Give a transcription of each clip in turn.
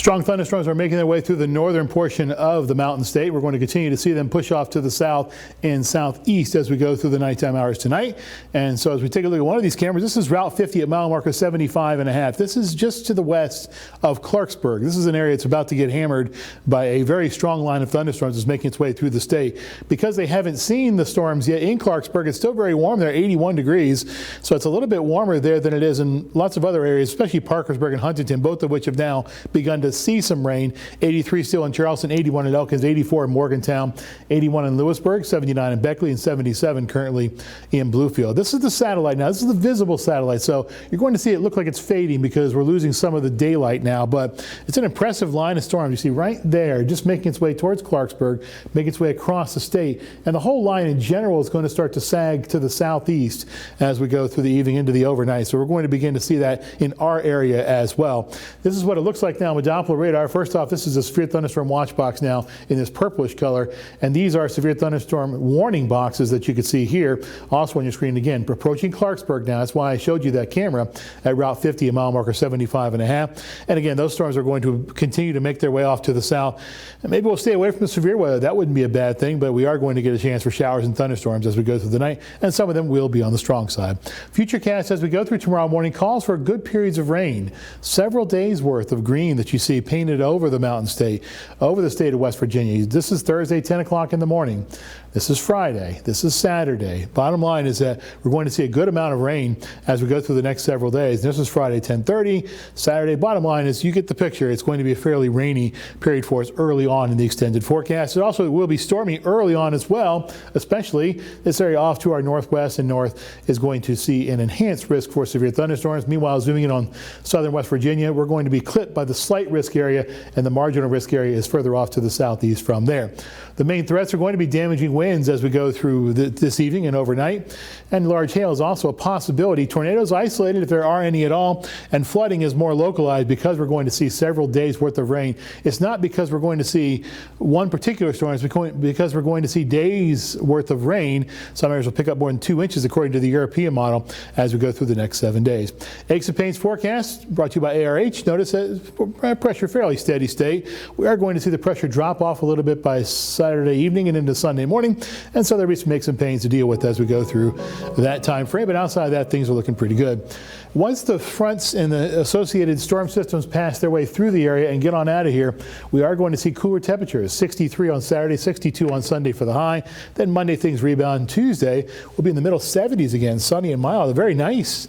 Strong thunderstorms are making their way through the northern portion of the Mountain State. We're going to continue to see them push off to the south and southeast as we go through the nighttime hours tonight. And so as we take a look at one of these cameras, this is Route 50 at mile marker 75.5. This is just to the west of Clarksburg. This is an area that's about to get hammered by a very strong line of thunderstorms that's making its way through the state. Because they haven't seen the storms yet in Clarksburg, it's still very warm there, 81 degrees. So it's a little bit warmer there than it is in lots of other areas, especially Parkersburg and Huntington, both of which have now begun to see some rain. 83 still in Charleston, 81 in Elkins, 84 in Morgantown, 81 in Lewisburg, 79 in Beckley, and 77 currently in Bluefield. This is the satellite now. This is the visible satellite. So you're going to see it look like it's fading because we're losing some of the daylight now. But it's an impressive line of storms. You see right there, just making its way towards Clarksburg, making its way across the state. And the whole line in general is going to start to sag to the southeast as we go through the evening into the overnight. So we're going to begin to see that in our area as well. This is what it looks like now with Doppler radar. First off, this is a severe thunderstorm watch box now in this purplish color, and these are severe thunderstorm warning boxes that you can see here also on your screen. Again, approaching Clarksburg now. That's why I showed you that camera at Route 50 at mile marker 75.5. And again, those storms are going to continue to make their way off to the south. And maybe we'll stay away from the severe weather. That wouldn't be a bad thing, but we are going to get a chance for showers and thunderstorms as we go through the night, and some of them will be on the strong side. Futurecast as we go through tomorrow morning calls for good periods of rain. Several days worth of green that you see painted over the Mountain State, over the state of West Virginia. This is Thursday, 10 o'clock in the morning. This is Friday. This is Saturday. Bottom line is that we're going to see a good amount of rain as we go through the next several days. This is Friday, 10:30. Saturday, bottom line is you get the picture. It's going to be a fairly rainy period for us early on in the extended forecast. It also will be stormy early on as well, especially this area off to our northwest and north is going to see an enhanced risk for severe thunderstorms. Meanwhile, zooming in on southern West Virginia, we're going to be clipped by the slight risk area, and the marginal risk area is further off to the southeast from there. The main threats are going to be damaging winds as we go through this evening and overnight, and large hail is also a possibility. Tornadoes isolated if there are any at all, and flooding is more localized because we're going to see several days worth of rain. It's not because we're going to see one particular storm, it's because we're going to see days worth of rain. Some areas will pick up more than 2 inches according to the European model as we go through the next 7 days. Aches and Pains forecast brought to you by ARH. Notice that pressure fairly steady state. We are going to see the pressure drop off a little bit by Saturday evening and into Sunday morning, and so there'll be some aches and pains to deal with as we go through that time frame. But outside of that, things are looking pretty good. Once the fronts and the associated storm systems pass their way through the area and get on out of here, we are going to see cooler temperatures. 63 on Saturday, 62 on Sunday for the high. Then Monday things rebound. Tuesday we'll be in the middle 70s again, sunny and mild. A very nice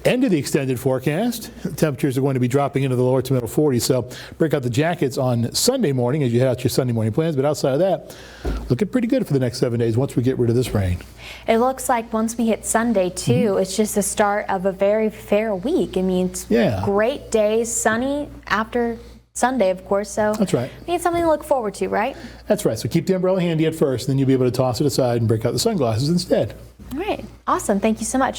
end of the extended forecast. Temperatures are going to be dropping into the lower to middle 40s. So break out the jackets on Sunday morning as you head out your Sunday morning plans. But outside of that, looking pretty good for the next 7 days once we get rid of this rain. It looks like once we hit Sunday too, it's just the start of a very fair week. I mean, it's great days, sunny after Sunday, of course. So that's right. We need something to look forward to, right? That's right. So keep the umbrella handy at first, and then you'll be able to toss it aside and break out the sunglasses instead. All right. Awesome. Thank you so much.